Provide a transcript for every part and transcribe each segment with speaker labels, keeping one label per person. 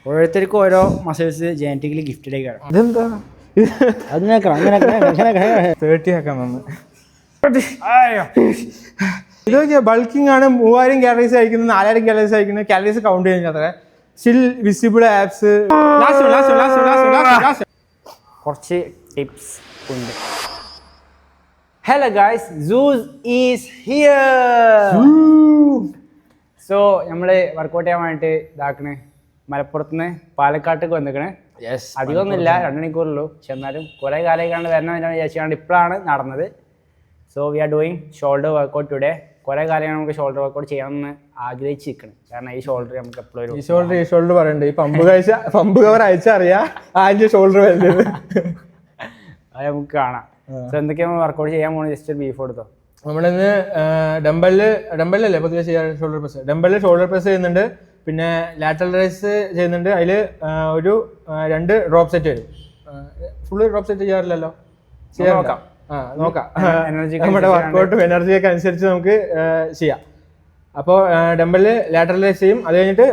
Speaker 1: ഓരോരുത്തർക്കും ഓരോ muscles genetically gifted ആയിക്കാണ്.
Speaker 2: ഇതെന്താ
Speaker 1: അങ്ങനെ
Speaker 2: 30 ആക്കാൻ വന്ന് ഇതൊക്കെ ബൾക്കിംഗ് ആണ്. 3000 കാലറീസ് കഴിക്കുന്നത്, 4000 കാലറീസ് കഴിക്കുന്നത്. കാലറീസ് കൗണ്ട് ചെയ്യുന്ന അത്ര സ്റ്റിൽ വിസിബിൾ ആപ്സ്.
Speaker 1: കുറച്ച് ടിപ്സ് ഉണ്ട്. ഹലോ ഗായ്സ്, സൂസ് ഈസ് ഹിയർ. സോ നമ്മൾ വർക്കൗട്ട് ചെയ്യാൻ വേണ്ടിയിട്ട് ഇതാക്കണേ മലപ്പുറത്തുനിന്ന് പാലക്കാട്ടേക്ക് വന്നിക്കണേ. അധികമൊന്നുമില്ല, 2 മണിക്കൂറുള്ളൂ. പക്ഷെ എന്നാലും കുറേ കാലമായിക്കാണ്ട് വരണമെന്ന് വിചാരിച്ചാണ്ട് ഇപ്പോഴാണ് നടന്നത്. So we are doing shoulder workout today. കുറേ കാലം നമുക്ക് ഷോൾഡർ വർക്കൗട്ട് ചെയ്യണമെന്ന് ആഗ്രഹിച്ചിരിക്കണം. കാരണം ഈ ഷോൾഡർ നമുക്ക് എപ്പോഴും
Speaker 2: ഈ ഷോൾഡർ പറയണ്ടേ. ഈ പമ്പ് കവർ അയച്ചാൽ അറിയാം ആദ്യം ഷോൾഡർ വരുന്നത്.
Speaker 1: അത് നമുക്ക് കാണാം. സോ എന്തൊക്കെയാണ് വർക്കൗട്ട് ചെയ്യാൻ പോകുന്നത്, ജസ്റ്റ് ഒരു ബീഫ് കൊടുത്തോ.
Speaker 2: നമ്മളിന്ന് ഡംബല്ലല്ലേ പൊതുവെ ചെയ്യാറ് ഷോൾഡർ പ്രസ്. ഡംബല്ല് ഷോൾഡർ പ്രസ് ചെയ്യുന്നുണ്ട്, പിന്നെ ലാറ്ററൽ റൈസ് ചെയ്യുന്നുണ്ട്. അതിൽ ഒരു 2 ഡ്രോപ്പ് സെറ്റ് വരും. ഫുള്ള് ഡ്രോപ്പ് സെറ്റ് ചെയ്യാറില്ലല്ലോ,
Speaker 1: നോക്കാം.
Speaker 2: നമ്മുടെ വർക്കൗട്ടും എനർജിയൊക്കെ അനുസരിച്ച് നമുക്ക് ചെയ്യാം. അപ്പോൾ ഡംബല് ലാറ്ററൽ റൈസ് ചെയ്യും. അത് കഴിഞ്ഞിട്ട്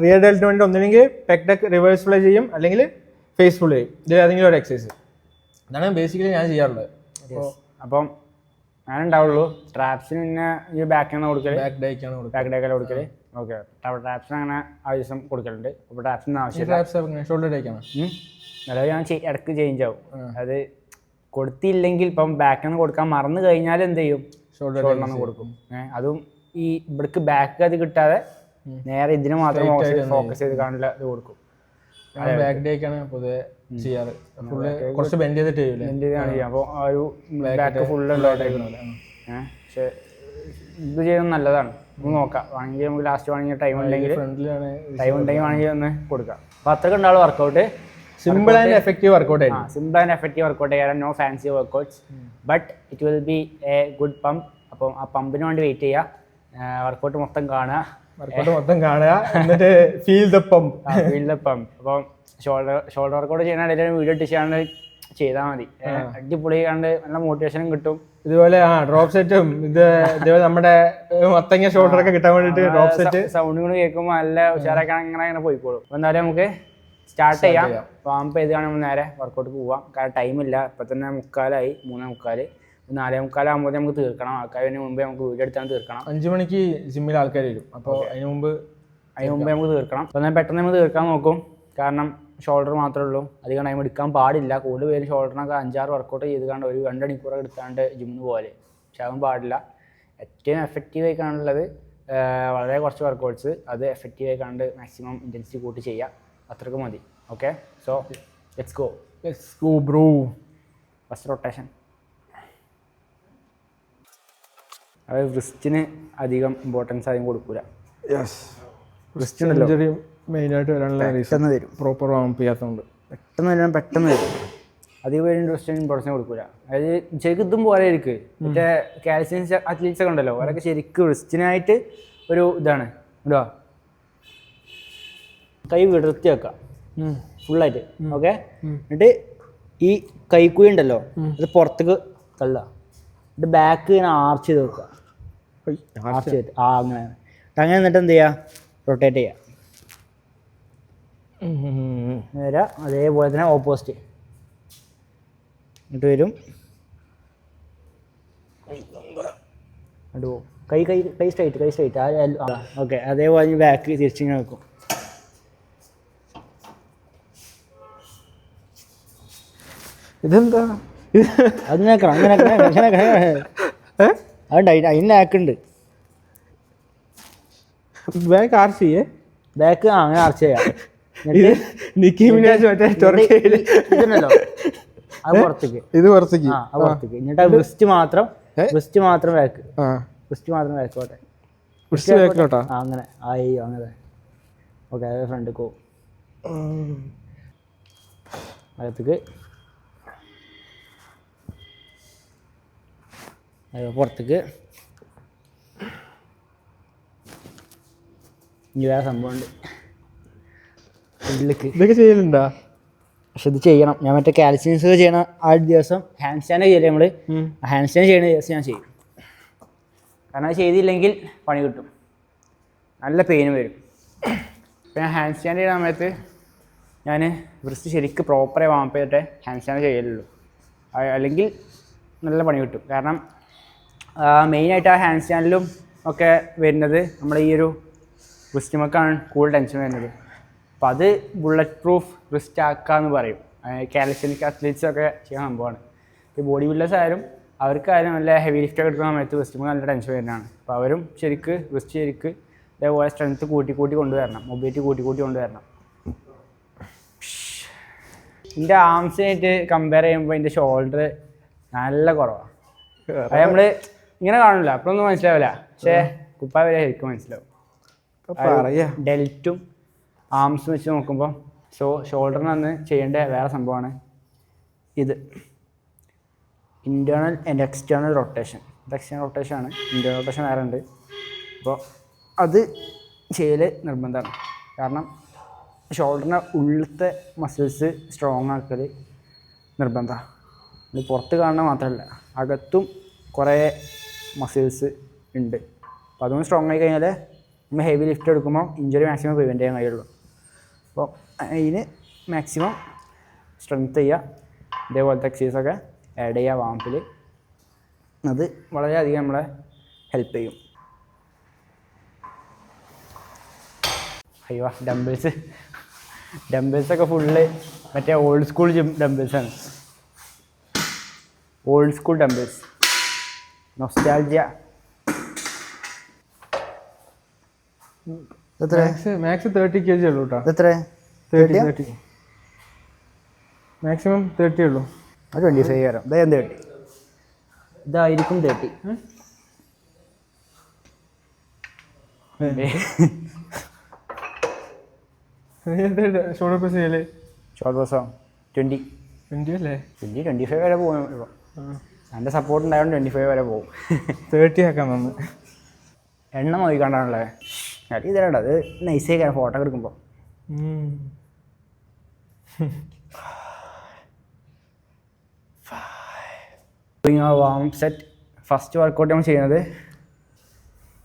Speaker 2: റിയർ ഡെൽറ്റിന് വേണ്ടി ഒന്നില്ലെങ്കിൽ പെക് ഡെക്ക് റിവേഴ്സ് ഫ്ലൈ ചെയ്യും, അല്ലെങ്കിൽ ഫേസ് ഫുൾ ചെയ്യും. ഇത് ഏതെങ്കിലും ഒരു എക്സസൈസ്. ഇതാണ് ബേസിക്കലി ഞാൻ ചെയ്യാറുള്ളത്.
Speaker 1: അപ്പം ഞാനുണ്ടാവുള്ളൂ. ട്രാപ്സിന് പിന്നെ ഈ ബാക്കാണ് കൊടുക്കല്, ബാക്ക് ഡേക്കാണ് കൊടുക്കല്. ഓക്കെ, ട്രാപ്സിന് അങ്ങനെ ആവശ്യം കൊടുക്കലുണ്ട്. അപ്പോൾ ട്രാപ്സിന് ആവശ്യമില്ല.
Speaker 2: ഷോൾഡർ ഡേക്കാണ്
Speaker 1: അതായത് ഞാൻ ഇടയ്ക്ക് ചേഞ്ച് ആവും. അത് കൊടുത്തില്ലെങ്കിൽ ഇപ്പം ബാക്കിൽ കൊടുക്കാൻ മറന്നു കഴിഞ്ഞാൽ എന്ത് ചെയ്യും, ഷോൾഡറിന് കൊടുക്കും. അതും ഈ ഇവിടേക്ക് ബാക്ക് അത് കിട്ടാതെ നേരെ ഇതിന് മാത്രം ഫോക്കസ് ചെയ്ത് കാണില്ല ഇത് കൊടുക്കും.
Speaker 2: ബാക്ക് ഡേക്കാണ് പൊതുവെ ചെയ്യാറ്. കുറച്ച് ബെൻഡ് ചെയ്തിട്ട്
Speaker 1: ചെയ്യാം. അപ്പോൾ ആ ഒരു ബാക്ക് ഫുള്ള് പക്ഷെ ഇത് ചെയ്യുന്നത് നല്ലതാണ്. നമുക്ക് നോക്കാം. വേണമെങ്കിൽ നമുക്ക് ലാസ്റ്റ് വേണമെങ്കിൽ ടൈം ഉണ്ടെങ്കിൽ വേണമെങ്കിൽ ഒന്ന് കൊടുക്കാം. അപ്പോൾ അത്രയ്ക്ക് ഉണ്ടാവും workout.
Speaker 2: Simple and effective workout ആയിരിക്കും.
Speaker 1: സിമ്പിൾ ആൻഡ് എഫക്റ്റീവ് വർക്കൗട്ട് ചെയ്യാൻ, no fancy workouts, but it will be a good pump. അപ്പം ആ പമ്പിന് വേണ്ടി വെയിറ്റ് ചെയ്യുക. വർക്കൗട്ട് മൊത്തം കാണുക,
Speaker 2: എന്നിട്ട് ഫീൽ ദ പമ്പ്.
Speaker 1: അപ്പം ഷോൾഡർ വർക്കൗട്ട് ചെയ്യാൻ ഇടയിൽ വീഡിയോ ഇട്ട് ചെയ്താൽ മതി. അടിപൊളി കണ്ട് നല്ല മോട്ടിവേഷനും കിട്ടും.
Speaker 2: ഇതുപോലെ ഡ്രോപ്പ് സെറ്റും ഇതുപോലെ നമ്മുടെ മത്തങ്ങ ഷോൾഡർ ഒക്കെ കിട്ടാൻ വേണ്ടിട്ട് ഡ്രോപ്പ് സെറ്റ്
Speaker 1: സൗണ്ടും കൂടി കേൾക്കുമ്പോൾ നല്ല ഉഷാറാക്കാൻ അങ്ങനെ പോയിക്കോളും. അപ്പോൾ എന്തായാലും നമുക്ക് സ്റ്റാർട്ട് ചെയ്യാം. പാമ്പ് ചെയ്താണ് നമ്മൾ നേരെ വർക്കൗട്ട് പോവാം. കാരണം ടൈമില്ല. ഇപ്പം തന്നെ 3:45, 3:45, 4:45 ആകുമ്പോൾ നമുക്ക് തീർക്കണം. ആൾക്കാരിന് മുമ്പേ നമുക്ക് വീഡിയോ എടുത്താൽ തീർക്കണം.
Speaker 2: 5 മണിക്ക് ജിമ്മിൽ ആൾക്കാർ വരും. അപ്പോൾ അതിന് മുമ്പ്
Speaker 1: നമുക്ക് തീർക്കണം. അപ്പോൾ ഞാൻ പെട്ടെന്ന് നമ്മൾ തീർക്കാൻ നോക്കും. കാരണം ഷോൾഡർ മാത്രമേ ഉള്ളൂ, അധികം ടൈം എടുക്കാൻ പാടില്ല. കൂടുതൽ പേര് ഷോൾഡറിനൊക്കെ 5-6 വർക്കൗട്ട് ചെയ്ത് കണ്ട് ഒരു 2 മണിക്കൂറൊക്കെ എടുത്താണ്ട് ജിമ്മിന് പോലെ. പക്ഷെ അതും പാടില്ല. ഏറ്റവും എഫക്റ്റീവായി കാണുള്ളത് വളരെ കുറച്ച് വർക്കൗട്ട്സ്, അത് എഫക്റ്റീവായി കണ്ട് മാക്സിമം ഇൻറ്റൻസിറ്റി കൂട്ടി ചെയ്യുക. അത്രയ്ക്ക് മതി. Okay, so let's go bro. First rotation. അത് റിസ്റ്റിന് അധികം ഇമ്പോർട്ടൻസ് അധികം കൊടുക്കില്ല.
Speaker 2: റിസ്റ്റ് മെയിനായിട്ട് വരാനുള്ള റീസൺ
Speaker 1: തരും.
Speaker 2: പ്രോപ്പർ വാമപ്പ് ചെയ്യാത്തതുകൊണ്ട്
Speaker 1: പെട്ടെന്ന് വരും. അധികം പേര് റിസ്റ്റിന് ഇമ്പോർട്ടൻസ് കൊടുക്കില്ല. അതായത് ശരിക്കും ഇതും പോലെ ഇരിക്കും. മറ്റേ കാൽസ്യം അത്ലീറ്റ്സ് ഒക്കെ ഉണ്ടല്ലോ, അവരൊക്കെ ശരിക്കും റിസ്റ്റിനായിട്ട് ഒരു ഇതാണ് ഇടുക. കൈ വിടർത്തി വെക്കാം ഫുള്ളായിട്ട്. ഓക്കെ, എന്നിട്ട് ഈ കൈക്കുഴി ഉണ്ടല്ലോ അത് പുറത്തേക്ക് തള്ളുക. എന്നിട്ട് ബാക്ക് ഇങ്ങനെ ആർച്ച് ചെയ്ത് വെക്കുക. ആർച്ച് ചെയ്തിട്ട് അങ്ങനെ എന്നിട്ട് എന്ത് ചെയ്യുക, റൊട്ടേറ്റ് ചെയ്യുക നേരെ. അതേപോലെ തന്നെ ഓപ്പോസിറ്റ് എന്നിട്ട് വരും. കൈ സ്ട്രൈറ്റ്. ഓക്കെ, അതേപോലെ ബാക്ക് തിരിച്ചിങ്ങനെ വെക്കും.
Speaker 2: ഇതെന്താ
Speaker 1: അങ്ങനെ അതുണ്ട്, അതിന് ആക്കുണ്ട്.
Speaker 2: ബാക്ക് ആർച്ച് ചെയ്യേ.
Speaker 1: ബാക്ക് അങ്ങനെ ആർച്ച് ചെയ്യാം.
Speaker 2: ഇതുണ്ടല്ലോ
Speaker 1: അത് പുറത്തേക്ക്,
Speaker 2: ഇത് പുറത്തേക്ക്.
Speaker 1: എന്നിട്ട് ബ്രിസ്റ്റ് മാത്രം ബാക്ക്, ബ്രിസ്റ്റ് മാത്രം ബാക്കോട്ടെ. അങ്ങനെ അയ്യോ അങ്ങനെ. ഓക്കെ, അതായത് ഫ്രണ്ട് കോ അകത്തേക്ക്, പുറത്തേക്ക്. ഇനി വേറെ സംഭവമുണ്ട് ഉള്ളിലേക്ക്.
Speaker 2: ഇതൊക്കെ ചെയ്യലുണ്ടോ?
Speaker 1: പക്ഷെ ഇത് ചെയ്യണം. ഞാൻ മറ്റേ കാൽസ്യംസ് ചെയ്യണ ആ ദിവസം ഹാൻഡ് സ്റ്റാൻഡ് ചെയ്യില്ലേ നമ്മൾ, ഹാൻഡ് സ്റ്റാൻഡ് ചെയ്യണ ദിവസം ഞാൻ ചെയ്യും. കാരണം അത് ചെയ്തില്ലെങ്കിൽ പണി കിട്ടും, നല്ല പെയിന് വരും. ഇപ്പം ഞാൻ ഹാൻഡ് സ്റ്റാൻഡ് ചെയ്യുന്ന സമയത്ത് ഞാൻ വൃസ്റ്റ് ശരിക്കും പ്രോപ്പറായി വാം ചെയ്തിട്ടേ ഹാൻഡ് സ്റ്റാൻഡ് ചെയ്യലുള്ളൂ. അല്ലെങ്കിൽ നല്ല പണി കിട്ടും. കാരണം മെയിനായിട്ട് ആ ഹാൻഡ് സ്റ്റാൻഡിലും ഒക്കെ വരുന്നത് നമ്മുടെ ഈ ഒരു വൃസ്റ്റിമൊക്കെയാണ് കൂടുതൽ ടെൻഷൻ വരുന്നത്. അപ്പോൾ അത് ബുള്ളറ്റ് പ്രൂഫ് വൃസ്റ്റ് ആക്കാന്ന് പറയും. കാലിസ്റ്റനിക് അത്ലറ്റ്സൊക്കെ ചെയ്യുന്ന സംഭവമാണ്. ഈ ബോഡി ബിൽഡേഴ്സ് ആയാലും അവർക്കായാലും നല്ല ഹെവി ലിഫ്റ്റൊക്കെ എടുക്കുന്ന സമയത്ത് വൃസ്റ്റിമൊക്കെ നല്ല ടെൻഷൻ വരുന്നതാണ്. അപ്പോൾ അവരും ശരിക്ക് വൃസ്റ്റ് ശരിക്ക് ഇതേപോലെ സ്ട്രെങ്ത്ത് കൂട്ടി കൊണ്ടുവരണം, മൊബിലിറ്റി കൂട്ടി കൊണ്ടുവരണം. എൻ്റെ ആംസിനായിട്ട് കമ്പയർ ചെയ്യുമ്പോൾ എൻ്റെ ഷോൾഡർ നല്ല കുറവാണ്. അത് നമ്മൾ ഇങ്ങനെ കാണില്ല, അപ്പോഴൊന്നും മനസ്സിലാവില്ല. പക്ഷേ കുപ്പായ വരെ ശരിക്കും മനസ്സിലാവും. ഡെൽറ്റും ആംസും വെച്ച് നോക്കുമ്പോൾ ഷോൾഡറിന് അന്ന് ചെയ്യേണ്ട വേറെ സംഭവമാണ് ഇത്, ഇൻറ്റേർണൽ ആൻഡ് എക്സ്റ്റേർണൽ റൊട്ടേഷൻ. ഇത് എക്സ്റ്റേർണൽ റൊട്ടേഷനാണ്, ഇൻറ്റേർണൽ റൊട്ടേഷൻ വേറെ ഉണ്ട്. അപ്പോൾ അത് ചെയ്യൽ നിർബന്ധമാണ്. കാരണം ഷോൾഡറിൻ്റെ ഉള്ളിലത്തെ മസിൽസ് സ്ട്രോങ് ആക്കൽ നിർബന്ധമാണ്. ഇത് പുറത്ത് കാണുന്നത് മാത്രമല്ല, അകത്തും കുറേ മസിൽസ് ഉണ്ട്. അപ്പോൾ അതൊന്നും സ്ട്രോങ് ആയി കഴിഞ്ഞാൽ നമ്മൾ ഹെവി ലിഫ്റ്റ് എടുക്കുമ്പോൾ ഇഞ്ചുറി മാക്സിമം പ്രിവെൻറ്റ് ചെയ്യാൻ കഴിയുള്ളൂ. അപ്പോൾ അതിന് മാക്സിമം സ്ട്രെങ്ത് ചെയ്യുക, ഇതേപോലത്തെ എക്സസൈസൊക്കെ ആഡ് ചെയ്യുക വാമ്പിൽ. അത് വളരെയധികം നമ്മളെ ഹെൽപ്പ് ചെയ്യും. അയ്യോ ഡംബിൾസൊക്കെ ഫുള്ള് മറ്റേ ഓൾഡ് സ്കൂൾ ഡംബിൾസാണ്. Old school dumbbells, nostalgia.
Speaker 2: Max 30 kg ഉള്ളൂ കേട്ടോ.
Speaker 1: എത്ര?
Speaker 2: 30 മാക്സിമം 30 ഉള്ളൂ.
Speaker 1: അത് 25 വരാം. ഇതാ 30, ഇതായിരിക്കും 30.
Speaker 2: ഷോൾഡർ പ്രസ് ചെയ്യല്ലേ?
Speaker 1: ഷോൾഡർ പ്രസ്സോ 20
Speaker 2: അല്ലേ?
Speaker 1: 25 വരെ പോകും. ഇപ്പോൾ എൻ്റെ സപ്പോർട്ട് ഉണ്ടായതുകൊണ്ട് 25 വരെ പോകും.
Speaker 2: 30 ആക്കാൻ വന്ന്
Speaker 1: എണ്ണ നോക്കിക്കാണ്ടാണല്ലേ. അത് ഇതരണ്ട, അത് നൈസായി ഫോട്ടോ എടുക്കുമ്പോൾ. വാം സെറ്റ് ഫസ്റ്റ് വർക്കൗട്ട് നമ്മൾ ചെയ്യുന്നത്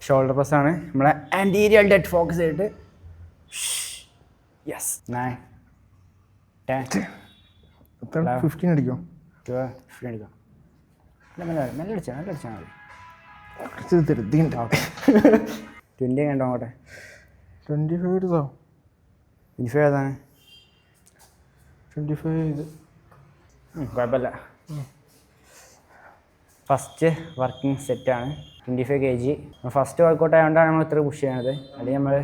Speaker 1: ഷോൾഡർ പ്രസ്സാണ്. നമ്മളെ ആൻറ്റീരിയർ ഡെഡ് ഫോക്കസ് ചെയ്തിട്ട് യെസ് 9 10
Speaker 2: 15 അടിക്കും.
Speaker 1: 15 അടിക്കാം. നല്ല അടിച്ചാൽ മതി. 20 കണ്ടോ അങ്ങോട്ടെ.
Speaker 2: 25 എടുത്തോ?
Speaker 1: 25 ഏതാണ്?
Speaker 2: 25 ഇത്
Speaker 1: കുഴപ്പമില്ല. ഫസ്റ്റ് വർക്കിംഗ് സെറ്റാണ് 25 kg. ഫസ്റ്റ് വർക്കൗട്ട് ആയതുകൊണ്ടാണ് നമ്മൾ ഇത്ര പുഷ് ചെയ്യണത്. അല്ലെങ്കിൽ നമ്മൾ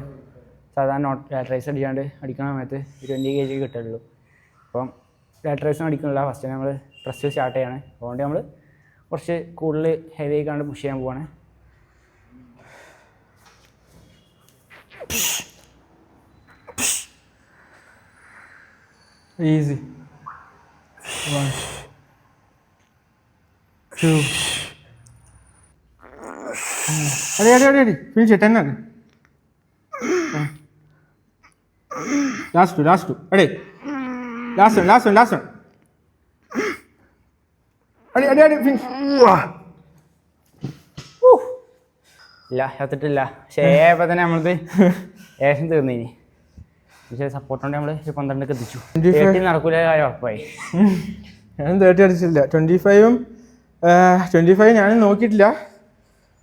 Speaker 1: സാധാരണ ലാറ്ററൈസ് അടിക്കുന്ന സമയത്ത് 20 kg കിട്ടുള്ളൂ. അപ്പം ലാറ്ററൈസും അടിക്കുന്നില്ല, ഫസ്റ്റ് നമ്മൾ പ്രസ് സ്റ്റാർട്ട് ചെയ്യാണ്. അതുകൊണ്ട് നമ്മൾ കുറച്ച് കൂടുതൽ ഹെവി ആയിക്കാണ്ട് പുഷ് ചെയ്യാൻ പോവാണ്.
Speaker 2: ഈസി. 1 2 അടി ഫിനിഷ് 10 ആണ്. ലാസ്റ്റ് അടി ലാസ്റ്റ് അടി ഫിനിഷ്.
Speaker 1: ഇല്ല ചത്തിട്ടില്ല. പക്ഷേ ഇപ്പം തന്നെ നമ്മളത് ഏകദേശം തീർന്നിനി. പക്ഷേ സപ്പോർട്ട് കൊണ്ട് നമ്മൾ 12 എത്തിച്ചു. 30 നടക്കൂല കാര്യം ഉറപ്പായി.
Speaker 2: ഞാൻ 30 അടിച്ചില്ല. 25 ഞാൻ നോക്കിയിട്ടില്ല.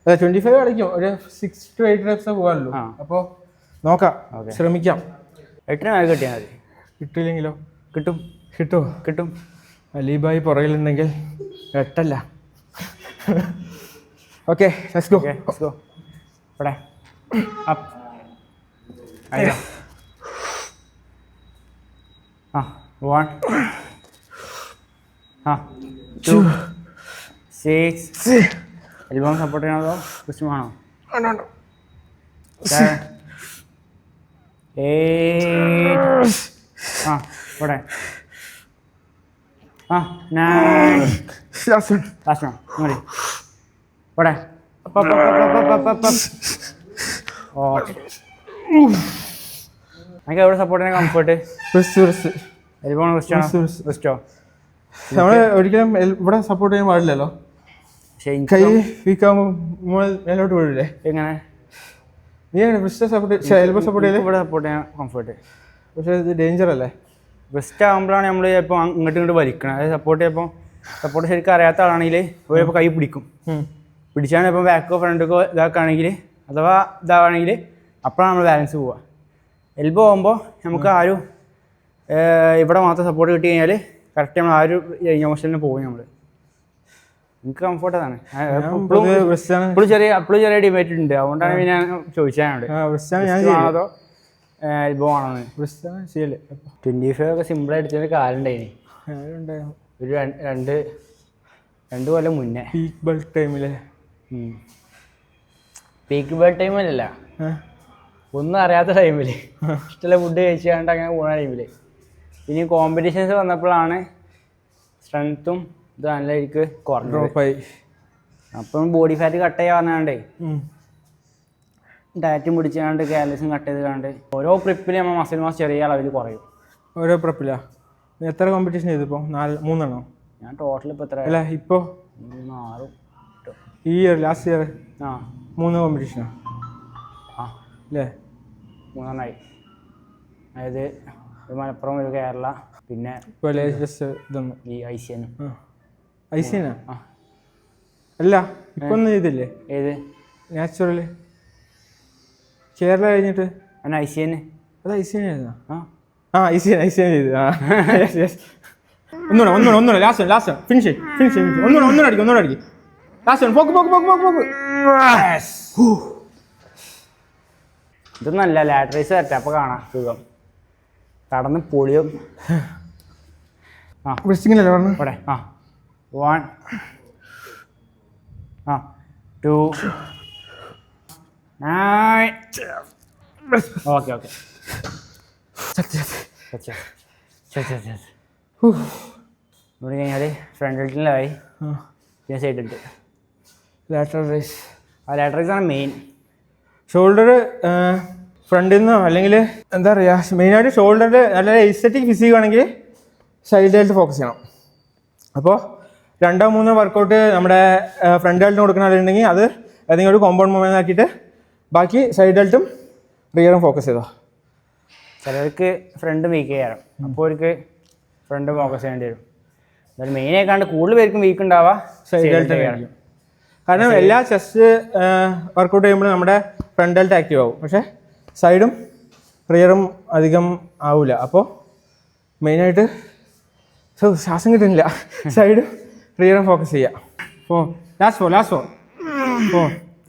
Speaker 2: 25 കളിക്കും. ഒരു 6 to 8 reps പോകാമല്ലോ. അപ്പോൾ നോക്കാം, ശ്രമിക്കാം.
Speaker 1: 8 മേലെ കിട്ടിയാൽ മതി.
Speaker 2: കിട്ടിയില്ലെങ്കിലോ?
Speaker 1: കിട്ടും.
Speaker 2: അലീബായി പുറകിലുണ്ടെങ്കിൽ 8 അല്ല. Okay, let's go.
Speaker 1: ഇവിടെ അപ്പ് 1 2 6 എൽബോ സപ്പോർട്ട് ചെയ്യണതോ ക്വസ്റ്റ്യൻ വേണോ? 7 8 ഇവിടെ 9 ലാസ്റ്റ് മതി. ഇവിടെ എനിക്ക് എവിടെ സപ്പോർട്ട് ചെയ്യാൻ കംഫർട്ട്? എൽബോ ക്വസ്റ്റോ
Speaker 2: നമ്മൾ ഒരിക്കലും ഇവിടെ സപ്പോർട്ട് ചെയ്യാൻ പാടില്ലല്ലോ. കൈ വീക്കാകുമ്പോൾ മേലോട്ട് വീഴില്ലേ?
Speaker 1: എങ്ങനെ
Speaker 2: നീ റിസ്റ്റ് സപ്പോർട്ട് എൽബോ സപ്പോർട്ട് ചെയ്ത്
Speaker 1: ഇവിടെ സപ്പോർട്ട് ചെയ്യാൻ കംഫർട്ട്.
Speaker 2: പക്ഷേ ഇത് ഡേഞ്ചർ അല്ലേ?
Speaker 1: റിസ്റ്റ് ആകുമ്പോഴാണ് നമ്മൾ ചിലപ്പോൾ ഇങ്ങോട്ട് വലിക്കണം. അതായത് സപ്പോർട്ട് ശരിക്കും അറിയാത്ത ആളാണെങ്കിൽ ഇപ്പോൾ കൈ പിടിക്കും. പിടിച്ചാണ് ഇപ്പം ബാക്കോ ഫ്രണ്ടൊക്കെ ഇതാക്കുകയാണെങ്കിൽ അഥവാ ഇതാവുകയാണെങ്കിൽ അപ്പോഴാണ് നമ്മൾ ബാലൻസ് പോവുക. എൽബോ ആകുമ്പോൾ നമുക്ക് ആ ഒരു ഇവിടെ മാത്രം സപ്പോർട്ട് കിട്ടി കഴിഞ്ഞാൽ കറക്റ്റ് നമ്മൾ ആ ഒരു ഇമോഷനിൽ പോകും നമ്മൾ. എനിക്ക് കംഫർട്ട് അതാണ്. ഇപ്പോഴും ചെറിയ ഡിബേറ്റ് ഉണ്ട്. അതുകൊണ്ടാണ് ഞാൻ ചോദിച്ചത് അതോ എൽബോ ആണോന്ന്. 25 ഒക്കെ സിമ്പിൾ അടിച്ചൊരു കാലം ഉണ്ടായിന് ഒരു 2 കൊല്ലം മുന്നേ.
Speaker 2: പീക്ക് ബൾക്ക് ടൈമില്.
Speaker 1: പീക്ക് ബൾക്ക് ടൈമിലല്ല, ഒന്നും അറിയാത്ത ടൈമിൽ ഇഷ്ടമുള്ള ഫുഡ് കഴിച്ചാണ്ട് അങ്ങനെ പോകുന്ന ടൈമിൽ. ഇനി കോമ്പറ്റീഷൻസ് വന്നപ്പോഴാണ് സ്ട്രെങ്ത്തും ഇത് നല്ല എനിക്ക് കുറഞ്ഞു. അപ്പം ബോഡി ഫാറ്റ് കട്ട് ചെയ്യാൻ പറഞ്ഞാണ്ടേ ഡയറ്റും പിടിച്ചാണ്ട് കാലറീസും കട്ട് ചെയ്ത് കണ്ട് ഓരോ പ്രിപ്പിൽ നമ്മൾ മസിൽ മാസ് ചെറിയ അളവിൽ കുറയും.
Speaker 2: ഓരോ പ്രിപ്പിലാ? എത്ര കോമ്പറ്റീഷൻ ചെയ്തിപ്പോൾ? 3
Speaker 1: ഞാൻ ടോട്ടൽ ഇപ്പോൾ എത്ര
Speaker 2: അല്ല ഇപ്പോൾ
Speaker 1: 6
Speaker 2: ഈ ഇയർ ലാസ്റ്റ് ഇയർ 3 കോമ്പറ്റീഷനാ അല്ലേ?
Speaker 1: 3 അതായത് ഒരു മലപ്പുറം, ഒരു കേരള, പിന്നെ ഈ
Speaker 2: ഐസിയനാ അല്ല ഇപ്പൊ ഒന്നും ചെയ്തില്ലേ?
Speaker 1: ഏത്
Speaker 2: നാച്ചുറല് കേരള കഴിഞ്ഞിട്ട്
Speaker 1: ഐസിയന്?
Speaker 2: അത് ഐസിയനായിരുന്നോ? ഐസിയൻ ചെയ്തു. ഒന്നുകൂടെ ലാസ്റ്റ് ഫിനിഷ് ഒന്നുകൂടെ അടിക്കും. ലാസ്റ്റ് പോക്ക്.
Speaker 1: ഇതൊന്നല്ല ലാറ്ററൈസ് തരട്ടെ, അപ്പോൾ കാണാം സുഖം. കടന്ന് പൊളിയും.
Speaker 2: ബ്രിസ്റ്റിങ്ങിലല്ലേ പറഞ്ഞു?
Speaker 1: ഇവിടെ 1 2 9. ഓക്കെ ഇവിടെ കഴിഞ്ഞാൽ ഫ്രണ്ട് ഹെൽറ്റിലായി, പിന്നെ side delt.
Speaker 2: Lateral raise.
Speaker 1: Lateral raise ആണ് മെയിൻ.
Speaker 2: ഷോൾഡർ ഫ്രണ്ടിൽ നിന്നോ അല്ലെങ്കിൽ എന്താ പറയുക, മെയിനായിട്ട് ഷോൾഡറിൻ്റെ നല്ല എസ്തെറ്റിക് ഫിസിക് ആണെങ്കിൽ സൈഡ് ഹെൽത്ത് ഫോക്കസ് ചെയ്യണം. അപ്പോൾ 2-3 വർക്കൗട്ട് നമ്മുടെ ഫ്രണ്ട് ഹെൽറ്റിന് കൊടുക്കണമെന്നുണ്ടെങ്കിൽ അത് ഏതെങ്കിലും ഒരു കോമ്പൗണ്ട് മൂവ്മെന്റ് ആക്കിയിട്ട് ബാക്കി സൈഡ് ഹെൽത്തും റിയറും ഫോക്കസ് ചെയ്തോ.
Speaker 1: ചിലർക്ക് ഫ്രണ്ട് വീക്ക് ചെയ്യാറും, അപ്പോൾ അവർക്ക് ഫ്രണ്ട് ഫോക്കസ് ചെയ്യേണ്ടി വരും. എന്നാലും മെയിൻ ആയിക്കാണ്ട് കൂടുതൽ പേർക്കും വീക്ക് ഉണ്ടാവുക
Speaker 2: സൈഡ് ഹെൽത്ത് ആയിരിക്കും. കാരണം എല്ലാ ചെസ്റ്റ് വർക്കൗട്ട് ചെയ്യുമ്പോഴും നമ്മുടെ ഫ്രണ്ട് ഹെൽത്ത് ആക്റ്റീവ് ആവും, പക്ഷേ സൈഡും റിയറും അധികം ആവില്ല. അപ്പോൾ മെയിനായിട്ട് ശ്വാസം കിട്ടുന്നില്ല, സൈഡും റിയറും ഫോക്കസ് ചെയ്യാം. ലാസ്റ്റ് ഫോർ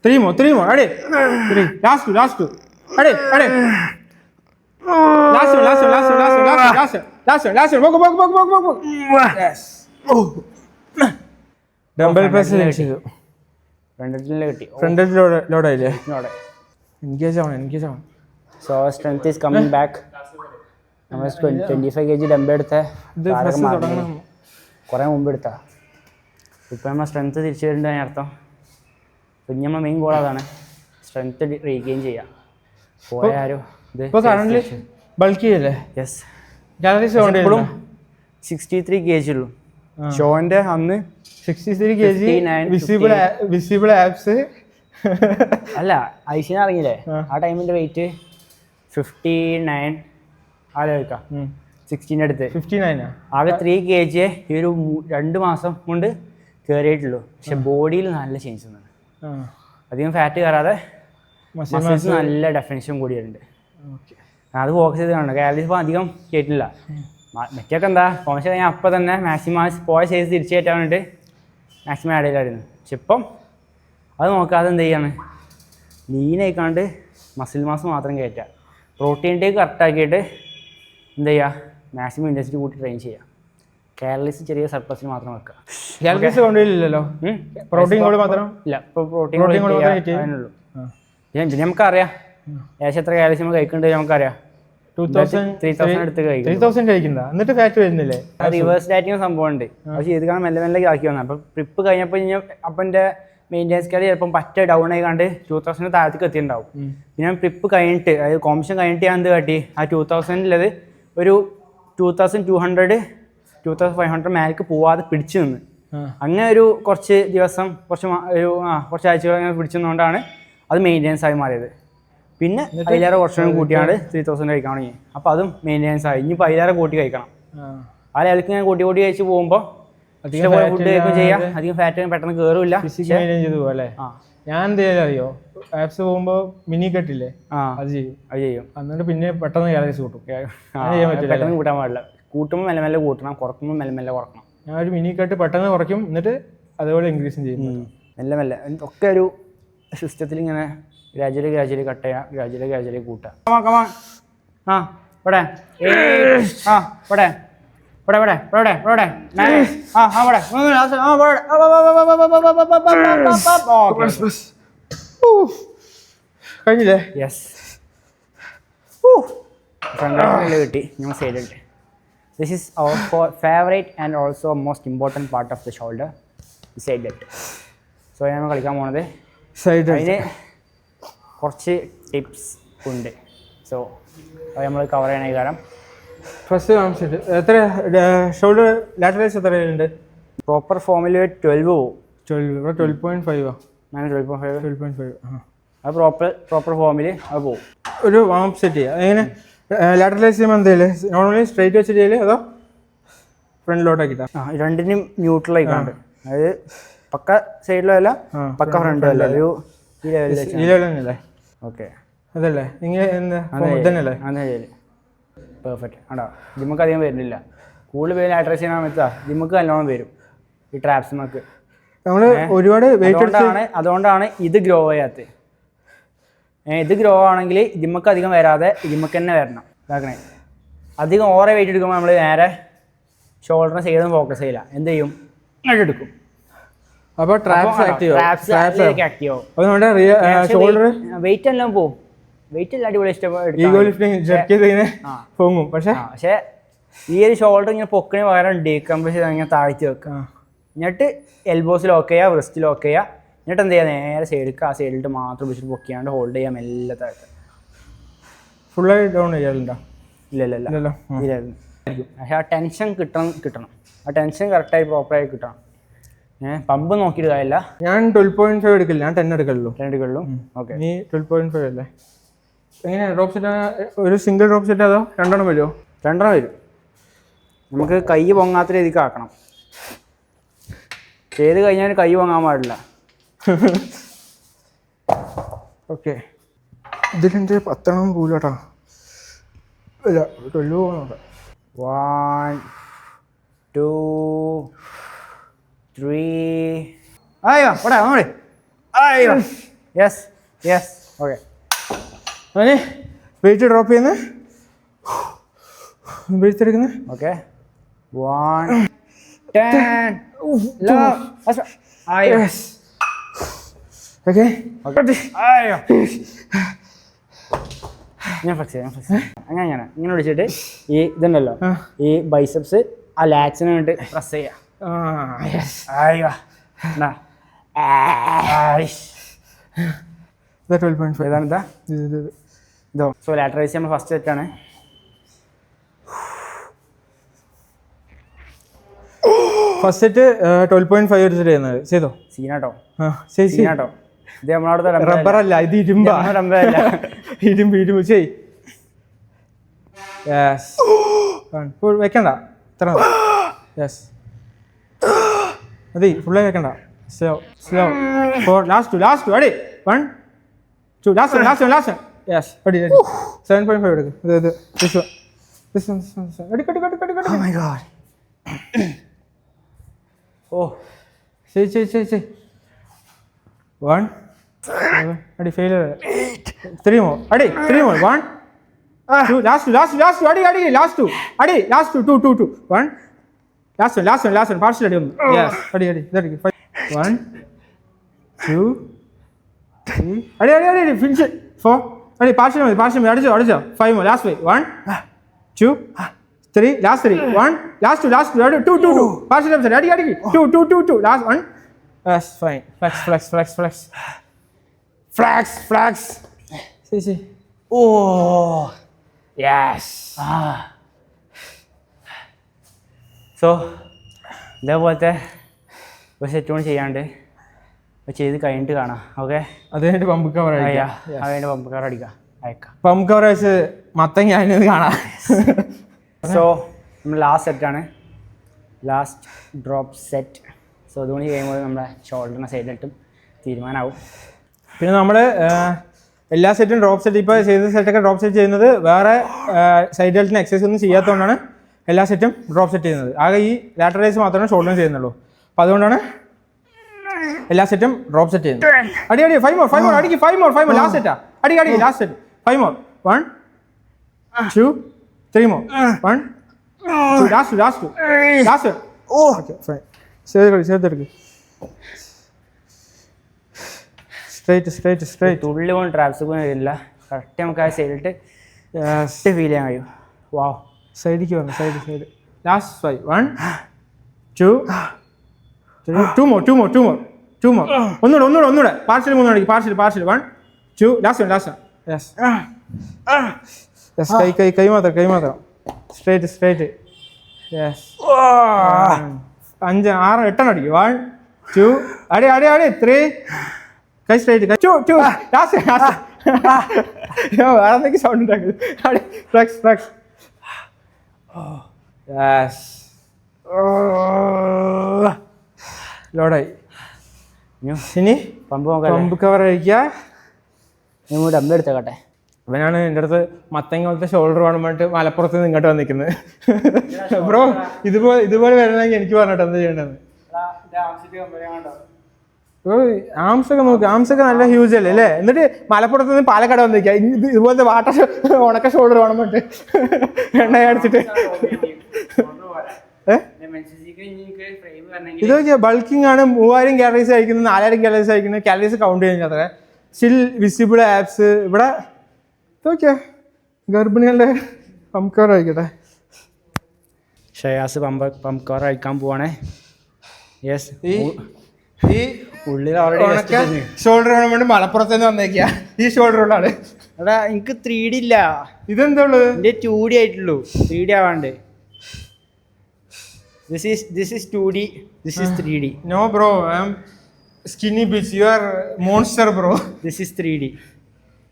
Speaker 2: 3 more അടേ 3 ലാസ്റ്റ് അടേ ലാസ്റ്റ് ഡംബൽ പ്രസ് ചെയ്തു. ഫ്രണ്ട് ലോഡ് ആയില്ലേ? എൻഗേജ് ആവണം.
Speaker 1: So strength is coming back. നമ്മൾ 25 kg ഡംബൽ എടുത്ത കുറേ മുമ്പ് എടുത്താ. ഇപ്പം നമ്മൾ സ്ട്രെങ്ത് തിരിച്ചു വരുന്നുണ്ട് അർത്ഥം. പിന്നെ നമ്മൾ മെയിൻ ഗോൾ അതാണ്, സ്ട്രെങ്ത് റീഗെയിൻ ചെയ്യാം. പോയ ആരും
Speaker 2: ഇപ്പോൾ കറന്റ് ബൾക്ക് ചെയ്യല്ലേ?
Speaker 1: യെസ്.
Speaker 2: ഇപ്പോഴും
Speaker 1: 63 kg ഉള്ളൂ. ഷോന്റെ അന്ന്
Speaker 2: 63 kg വിസിബിൾ ആപ്സ്
Speaker 1: അല്ല, ഐസിന് ഇറങ്ങിയില്ലേ ആ ടൈമിന്റെ വെയിറ്റ് 59 ആലോചിക്കാം. 16 അടുത്ത്
Speaker 2: 59
Speaker 1: ആകെ 3 kg ഈ ഒരു 2 മാസം കൊണ്ട് കയറിയിട്ടുള്ളൂ. പക്ഷെ ബോഡിയിൽ നല്ല ചേഞ്ച് വന്നു. അധികം ഫാറ്റ് കയറാതെ മസിൽസ് നല്ല ഡെഫിനിഷൻ കൂടിയിട്ടുണ്ട്. അത് ഫോക്കസ് ചെയ്ത് കാണണം. കാലറീസ് ഇപ്പോൾ അധികം കയറ്റില്ല. മറ്റൊക്കെ എന്താ കോൺഷ്യസ് കഴിഞ്ഞാൽ അപ്പം തന്നെ മാക്സിമം പോയ സൈസ് തിരിച്ചു കയറ്റാൻ വേണ്ടിയിട്ട് മാക്സിമം ആഡ് ചെയ്തായിരുന്നു. പക്ഷെ ഇപ്പം അത് നോക്കാതെ എന്ത് ചെയ്യാണ്, ലീനായിക്കാണ്ട് മസിൽ മാസ് മാത്രം കയറ്റുക. പ്രോട്ടീൻ ടേക്ക് കറക്റ്റാക്കിയിട്ട് എന്ത് ചെയ്യുക, മാക്സിമം ഇൻറ്റൻസിറ്റി കൂട്ടി ട്രെയിൻ ചെയ്യുക. കാലറീസ് ചെറിയ സർപ്ലസിന് മാത്രം വെക്കുക.
Speaker 2: കാലറീസ് കൊണ്ടില്ലല്ലോ, പ്രോട്ടീൻ കോഡ് മാത്രം
Speaker 1: ഇല്ല. ഇപ്പോൾ പ്രോട്ടീൻ അതിനുള്ളൂ. പിന്നെ നമുക്കറിയാം ഏകദേശം എത്ര കാലറീസ് നമ്മൾ കഴിക്കുന്നുണ്ട് നമുക്കറിയാം. 2000-3000 അടുത്ത് കഴിക്കും.
Speaker 2: 3000 കഴിക്കണ്ട, എന്നിട്ട് ഫാറ്റ് വരുന്നില്ലേ?
Speaker 1: റിവേഴ്സ് ഡയറ്റിങ് സംഭവം ഉണ്ട്. അത് ചെയ്ത് കാണാൻ മെല്ലെ ആക്കി വന്നത്. അപ്പം ട്രിപ്പ് കഴിഞ്ഞപ്പോൾ അപ്പം എൻ്റെ മെയിൻ്റെനൻസ് കാർഡ് ചിലപ്പം പറ്റ ഡൗൺ ആയിക്കാണ്ട് 2000 താഴത്തേക്ക് എത്തിയിട്ടുണ്ടാവും. പിന്നെ ട്രിപ്പ് കഴിഞ്ഞിട്ട്, അതായത് കോമ്പറ്റീഷൻ കഴിഞ്ഞിട്ട് ഞാൻ എന്ത് കാട്ടി, ആ 2000 ഒരു 2200-2500 മേലേക്ക് പോവാതെ പിടിച്ചു നിന്ന്. അങ്ങനെ ഒരു കുറച്ച് ദിവസം കുറച്ച് ആഴ്ചകൾ അങ്ങനെ പിടിച്ചു നിന്നുകൊണ്ടാണ് അത് മെയിൻ്റെനൻസ് ആയി മാറിയത്. പിന്നെ അതിലേറെ കുറച്ചും കൂട്ടിയാണ് 3000 കഴിക്കാൻ തുടങ്ങി. അപ്പോൾ അതും മെയിൻ്റെനൻസ് ആയി. ഇനിയിപ്പോൾ അതിലേറെ കൂട്ടി കഴിക്കണം. ആ ലെവലിലേക്ക് ഞാൻ കൂട്ടി കഴിച്ച് പോകുമ്പോൾ ഫുഡ് കഴിക്കുകയും ചെയ്യാം. അധികം ഫാറ്റ് പെട്ടെന്ന് കയറില്ല.
Speaker 2: ഞാൻ എന്ത് ചെയ്യാൻ അറിയോ, ആപ്സ് പോകുമ്പോൾ മിനി കട്ടില്ലേ, അത് ചെയ്യും. എന്നിട്ട് പിന്നെ പെട്ടെന്ന് കാലറീസ് കൂട്ടും.
Speaker 1: പെട്ടെന്ന് കൂട്ടാൻ പാടില്ല. കൂട്ടുമ്പോൾ മെല്ലെ മെല്ലെ കൂട്ടണം, കുറക്കുമ്പോൾ മെല്ലെ മെല്ലെ കുറക്കണം.
Speaker 2: ഞാൻ ഒരു മിനി കട്ട് പെട്ടെന്ന് കുറയ്ക്കും, എന്നിട്ട് അതേപോലെ ഇൻക്രീസും ചെയ്യും.
Speaker 1: മെല്ലെ മെല്ലെ ഒക്കെ ഒരു സിസ്റ്റത്തിൽ ഇങ്ങനെ ഗ്രാജുവലി കട്ട് ചെയ്യാം, ഗ്രാജുവലി കൂട്ടാം. ആ ഇവിടെ
Speaker 2: കഴിഞ്ഞില്ലേ?
Speaker 1: യെസ്, കിട്ടി. ഞങ്ങൾ സൈഡിലുണ്ട്. This is our favorite and also most important part of the shoulder, the side delt. So നമ്മൾ കളിക്കാൻ പോണത് അതിന് കുറച്ച് ടിപ്സ് ഉണ്ട്. സോ അത് നമ്മൾ കവർ ചെയ്യണ കാരണം
Speaker 2: ഫസ്റ്റ് എത്ര ഷോൾഡർ ലാറ്ററൈസ് എത്രയുണ്ട്?
Speaker 1: പ്രോപ്പർ ഫോമിൽ 12 പോവും.
Speaker 2: 12.5
Speaker 1: അത് പ്രോപ്പർ ഫോമിൽ അത് പോവും.
Speaker 2: ഒരു വാം സെറ്റ് ചെയ്യുക. എങ്ങനെ ലാറ്ററലൈസ് ചെയ്യുമ്പോൾ എന്തേലും നോർമലി സ്ട്രൈറ്റ് വെച്ചിട്ട് ചെയ്യല് അതോ ഫ്രണ്ടിലോട്ടാക്കിട്ടാ?
Speaker 1: രണ്ടിനും ന്യൂട്രൽ ആയിക്കാണ്ട്, അതായത് പക്ക സൈഡിലും അല്ല പക്ക ഫ്രണ്ടിലും അല്ല, ഒരു ഈ ലെവലിൽ
Speaker 2: തന്നെയല്ലേ?
Speaker 1: ഓക്കെ,
Speaker 2: അതല്ലേ ഇങ്ങനെ തന്നെയല്ലേ?
Speaker 1: പെർഫെക്റ്റ് ആണോ? ജിമ്മക്ക് അധികം വരുന്നില്ല. കൂടുതൽ പേര് ലാറ്ററൈസ് ചെയ്യാൻ സമയത്താ ജിമ്മക്ക് നല്ലോണം വരും ഈ ട്രാപ്സിനൊക്കെ.
Speaker 2: നമ്മൾ ഒരുപാട്
Speaker 1: അതുകൊണ്ടാണ് ഇത് ഗ്രോ ചെയ്യാത്തത്. ഇത് ഗ്രോ ആണെങ്കിൽ ജിമ്മക്ക് അധികം വരാതെ ജിമ്മക്ക് തന്നെ വരണം. ഇതാക്കണേ, അധികം ഓവർ വെയിറ്റ് എടുക്കുമ്പോൾ നമ്മൾ നേരെ ഷോൾഡറിന് സൈഡൊന്നും ഫോക്കസ് ചെയ്യില്ല. എന്ത് ചെയ്യും? ഇങ്ങോട്ട് എടുക്കും.
Speaker 2: അപ്പോൾ ട്രാപ്സ് ആക്റ്റീവ് ആവും.
Speaker 1: വെയിറ്റ് എല്ലാം പോകും. വെയിറ്റ് എല്ലാം അടിപൊളി
Speaker 2: പൊങ്ങും. പക്ഷേ
Speaker 1: ഈ ഒരു ഷോൾഡർ ഇങ്ങനെ പൊക്കിന് പകരം ഡീകംപ്രസ് ചെയ്ത് ഇങ്ങനെ താഴ്ത്തി വെക്കുക. എന്നിട്ട് എൽബോസ് ലോക്ക് ചെയ്യുക, റിസ്റ്റ് ലോക്ക് ചെയ്യുക. എന്നിട്ട് എന്ത് ചെയ്യുക? നേരെ സൈഡിലേക്ക് ആ സൈഡിലിട്ട് മാത്രം പിടിച്ചിട്ട് പൊക്കിയാണ്ട് ഹോൾഡ് ചെയ്യാൻ മെല്ലെ താഴ്ത്ത.
Speaker 2: ഫുള്ളായി ഡൗൺ ചെയ്യാറുണ്ടോ?
Speaker 1: ഇല്ലല്ലോ. പക്ഷെ ആ ടെൻഷൻ കിട്ടണം. ആ ടെൻഷൻ കറക്റ്റായി പ്രോപ്പറായി കിട്ടണം. പമ്പ് നോക്കിയിട്ട് കാര്യമില്ല.
Speaker 2: ഞാൻ 12.5 എടുക്കില്ല, ഞാൻ 10 എടുക്കലുള്ളൂ.
Speaker 1: ഓക്കെ,
Speaker 2: നീ 12.5 അല്ലേ? എങ്ങനെ ഡ്രോപ്പ് സെറ്റ്? ഒരു സിംഗിൾ ഡ്രോപ്പ് സെറ്റ് അതോ രണ്ടെണ്ണം വരുമോ?
Speaker 1: രണ്ടെണ്ണം വരും. നമുക്ക് കൈ പൊങ്ങാത്ത രീതിക്ക് ആക്കണം. ചെയ്ത് കഴിഞ്ഞാൽ കൈ പൊങ്ങാൻ പാടില്ല.
Speaker 2: ഓക്കെ, ഇതിലെൻ്റെ 10 പോലോട്ടാ. ഇല്ല, 12 പോകണോട്ടെ.
Speaker 1: 1 2 3 അയ്യോ ഇവിടെ അങ്ങോട്ട്. അയ്യോ യെസ് ഓക്കെ.
Speaker 2: അങ്ങനെ വെയിറ്റ് ഡ്രോപ്പ് ചെയ്യുന്നത്, ബ്രീത്ത് എടുക്കുന്നത്.
Speaker 1: Okay, 1 10
Speaker 2: okay.
Speaker 1: ഞാൻ ഫ്ലെക്സ് അങ്ങനെ വിളിച്ചിട്ട് ഈ ഇതുണ്ടല്ലോ, ഈ ബൈസെപ്സ് ആ ലാക്സിന് വേണ്ടി പ്രസ് ചെയ്യാം. ഇതോ. സോ ലാറ്ററൈസ് നമ്മൾ ഫസ്റ്റ് സെറ്റാണ്.
Speaker 2: ഫസ്റ്റ് സെറ്റ് 12.5 എടുത്തിട്ട് ചെയ്യുന്നത് ചെയ്തോ.
Speaker 1: സീനാട്ടോ. ഇത് നമ്മളവിടുത്തെ
Speaker 2: റബ്ബറല്ല, ഇത് ഇരുമ്പ. ഇരുമ്പ് ചെയ്. വെക്കണ്ട, ഇത്ര മതി. ഫുള്ളായി വെക്കണ്ട. സ്ലോ ഫോർ ലാസ്റ്റ് അടി. 1 2 ലാസ്റ്റ്. യെസ്, അടി 7.5 എടുക്കും.
Speaker 1: ഓ
Speaker 2: ചെയ് 1 അടി ഫെയിലർ. 3 more അടി. 3 more 1 2 ലാസ്റ്റ് അടി ലാസ്റ്റ് 2 1 ലാസ്റ്റ് പാർഷ്യൽ അടി ഒന്ന്. യെസ്, അടി 1 2 3 അടി ഫിനിഷ്. 4 അടി പാർഷ്യൽ അടിച്ചോ 5 more last 1 2 3 last 3 1 last 2 partial അടി 2 last 1. Yes, fine. Flex. See.
Speaker 1: Oh, yes. So ഇതേപോലത്തെ ഒരു സെറ്റ് കൊണ്ട് ചെയ്യാണ്ട് ചെയ്ത് കഴിഞ്ഞിട്ട് കാണാം. ഓക്കെ,
Speaker 2: അത് കഴിഞ്ഞിട്ട് പമ്പ് കവർ
Speaker 1: അടിക്കാം. അയക്കാം.
Speaker 2: പമ്പ് കവറേജ് മത്തങ്ങ അതിന് കാണാം.
Speaker 1: സോ നമ്മൾ ലാസ്റ്റ് സെറ്റാണ്, ലാസ്റ്റ് ഡ്രോപ്പ് സെറ്റ്. സോ അതുകൊണ്ട് കഴിയുമ്പോൾ നമ്മുടെ ഷോൾഡറിൻ്റെ സൈഡിലിട്ടും തീരുമാനമാവും.
Speaker 2: പിന്നെ നമ്മൾ എല്ലാ സെറ്റും ഡ്രോപ്പ് സെറ്റ്, ഇപ്പോൾ ചെയ്ത സെറ്റൊക്കെ ഡ്രോപ്പ് സെറ്റ് ചെയ്യുന്നത് വേറെ സൈഡ് ഡെൽറ്റിന് എക്സസൈസ് ഒന്നും ചെയ്യാത്തതുകൊണ്ടാണ് എല്ലാ സെറ്റും ഡ്രോപ്പ് സെറ്റ് ചെയ്യുന്നത്. ആകെ ഈ ലാറ്ററൽ റൈസ് മാത്രമേ ഷോൾഡറിന് ചെയ്യുന്നുള്ളൂ. അപ്പോൾ അതുകൊണ്ടാണ് എല്ലാ സെറ്റും ഡ്രോപ്പ് സെറ്റ് ചെയ്യുന്നത്. അടി 5 more അടിക്ക് 5 more ലാസ്റ്റ് സെറ്റാ. അടി last set 5 more 1 2 3 more 1 2 last. Okay fine. ചേർത്തെടുക്ക്. സ്ട്രൈറ്റ്
Speaker 1: തുള്ളി കൊണ്ട് ട്രാപ്സ് പോലും വരില്ല. കറക്റ്റ് നമുക്ക് ആ സൈഡിലിട്ട് ഫീൽ ചെയ്യാൻ കഴിയും. വാവ്.
Speaker 2: സൈഡിലേക്ക് വരണം. സൈഡ് ലാസ്റ്റ് 5 1 2 3 2 more ഒന്നുകൂടെ പാർഷ്യൽ 3 അടിക്കും. Partial 1 2 last yes. കൈ മാത്രം സ്ട്രൈറ്റ് യെസ്. 5 6 8 അടിക്കും. 1 2 അടി 3 കൈ സ്ട്രൈറ്റ് 2 ലാസ്റ്റ് വേറെ എന്തൊക്കെ സൗണ്ട് ഉണ്ടാക്കുന്നത്. Flex yes. ലോഡായി. ഇനി പമ്പ് കവർ കഴിക്കുക.
Speaker 1: ഡമ്പ് എടുത്തേക്കട്ടെ.
Speaker 2: അവനാണ് എൻ്റെ അടുത്ത് മത്തങ്ങ പോലത്തെ ഷോൾഡർ വേണമെന്നിട്ട് മലപ്പുറത്ത് നിന്ന് ഇങ്ങോട്ട് വന്നിരിക്കുന്നത്. ബ്രോ ഇതുപോലെ വരണമെങ്കിൽ എനിക്ക് പറഞ്ഞിട്ട് എന്താ ചെയ്യേണ്ടത്? ആംസൊക്കെ നോക്ക്. ആംസൊക്കെ നല്ല ഹ്യൂജ് അല്ലേ അല്ലേ? എന്നിട്ട് മലപ്പുറത്ത് നിന്ന് പാലക്കാട് വന്നിരിക്കുക. ഇതുപോലത്തെ ഉണക്ക ഷോൾഡർ വേണമെന്നിട്ട് എണ്ണ അടിച്ചിട്ട്. ഇത് നോക്കിയാൽ ബൾക്കിംഗ് ആണ്. 3000 കാലറീസ് അയക്കുന്നത്, 4000 കാലറീസ് അയക്കുന്നത്. കാലറീസ് കൗണ്ട് ചെയ്യുന്നത് അത്ര സ്റ്റിൽ വിസിബിൾ ആപ്സ്. ഇവിടെ നോക്കിയാ ഗർഭിണികളുടെ പമ്പ് കവർ അയക്കട്ടെ.
Speaker 1: ഷയാസ് പമ്പ് കവർ അയക്കാൻ പോവാണേ. യെസ്.
Speaker 2: ഈ ഉള്ളിൽ ഷോൾഡർ വേണം വേണ്ടി മലപ്പുറത്ത് നിന്ന് വന്നേക്കാ. ഈ ഷോൾഡർ ഉള്ളാണ്.
Speaker 1: എടാ എനിക്ക് 3D ഇല്ല.
Speaker 2: ഇതെന്താ ഉള്ളത്?
Speaker 1: എൻ്റെ 2D ആയിട്ടുള്ളൂ. 3D ആവാണ്ട്. This is 2D. This is 3D.
Speaker 2: No bro, I am skinny bitch. You are monster bro.
Speaker 1: This is 3D.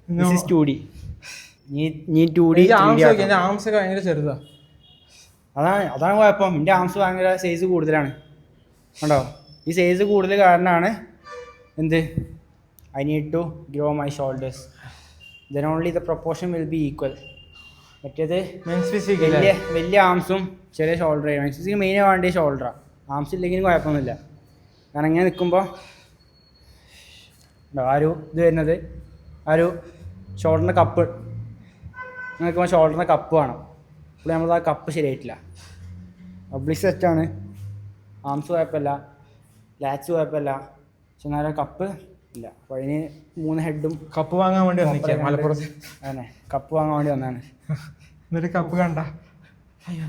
Speaker 1: No. This is 2D. നീ 2D.
Speaker 2: എൻ്റെ ആംസ് ഒക്കെ ഭയങ്കര ചെറുതാ.
Speaker 1: അതാണ് കുഴപ്പം. എൻ്റെ ആംസ് ഭയങ്കര സൈസ് കൂടുതലാണ്. കണ്ടോ? ഈ സൈസ് കൂടുതൽ കാരണമാണ് എന്ത് I need to grow my shoulders. Then only the proportion will be equal. മറ്റേത് വലിയ ആംസും ചെറിയ ഷോൾഡർ. മെൻസ് ഫിസിക്ക് മെയിൻ വേണ്ടിയ ഷോൾഡറാണ്. ആംസ് ഇല്ലെങ്കിലും കുഴപ്പമൊന്നുമില്ല. കാരണം ഇങ്ങനെ നിൽക്കുമ്പോൾ ആ ഒരു ഇത് വരുന്നത് ആ ഒരു ഷോൾഡറിൻ്റെ കപ്പ് നിൽക്കുമ്പോൾ ഷോൾഡറിൻ്റെ കപ്പ് വേണം. അപ്പോൾ നമ്മളത് ആ കപ്പ് ശരിയായിട്ടില്ല. പബ്ലിക് സെറ്റാണ്. ആംസ് കുഴപ്പമില്ല, ലാറ്റ്സ് കുഴപ്പമില്ല, പക്ഷെ എന്നാലും കപ്പ് ഇല്ല. അപ്പോൾ അതിന് 3 ഹെഡും
Speaker 2: കപ്പ് വാങ്ങാൻ വേണ്ടി വന്നിരിക്കുക മലപ്പുറത്ത്.
Speaker 1: അതന്നെ കപ്പ് വാങ്ങാൻ വേണ്ടി വന്നതാണ്.
Speaker 2: എന്നിട്ട് കപ്പ് കണ്ട.
Speaker 1: അയ്യോ